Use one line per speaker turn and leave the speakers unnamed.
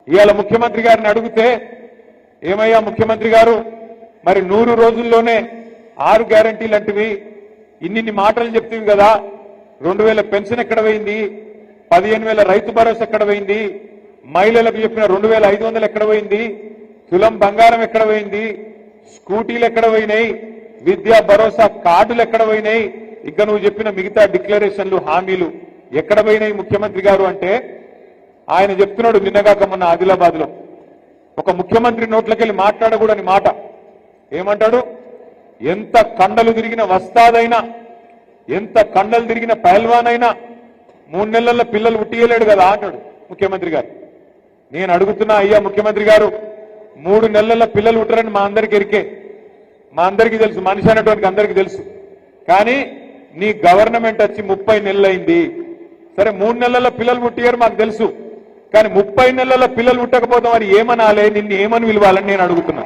ఇవాళ ముఖ్యమంత్రి గారిని అడిగితే ఏమయ్యా ముఖ్యమంత్రి గారు మరి 100 రోజుల్లోనే 6 గ్యారంటీలు అంటివి ఇన్ని మాటలు చెప్తీవి కదా 2000 పెన్షన్ ఎక్కడ పోయింది 15,000 రైతు భరోసా ఎక్కడ పోయింది మహిళలకు చెప్పిన 2500 ఎక్కడ పోయింది తులం బంగారం ఎక్కడ పోయింది స్కూటీలు ఎక్కడ పోయినాయి విద్యా భరోసా కార్డులు ఎక్కడ పోయినాయి ఇక నువ్వు చెప్పిన మిగతా డిక్లరేషన్లు హామీలు ఎక్కడ పోయినాయి ముఖ్యమంత్రి గారు అంటే ఆయన చెప్తున్నాడు నిన్నగాక మొన్న ఆదిలాబాద్ లో ఒక ముఖ్యమంత్రి నోట్లకెళ్ళి మాట్లాడకూడని మాట ఏమంటాడు ఎంత కండలు తిరిగిన వస్తాదైనా ఎంత కండలు తిరిగిన పహల్వానైనా 3 నెలల పిల్లలు ఉట్టియలేడు కదా అంటాడు ముఖ్యమంత్రి గారు నేను అడుగుతున్నా అయ్యా ముఖ్యమంత్రి గారు 3 నెలల పిల్లలు ఉట్టరని మా అందరికి ఎరికే మా అందరికీ తెలుసు మనిషి అనేటువంటి అందరికీ తెలుసు కానీ నీ గవర్నమెంట్ వచ్చి 30 నెలలైంది సరే 3 నెలల పిల్లలు పుట్టియారు మాకు తెలుసు కానీ 30 నెలల పిల్లలు పుట్టకపోతే మరి ఏమనాలే నిన్ను ఏమని పిలవాలని నేను అడుగుతున్నా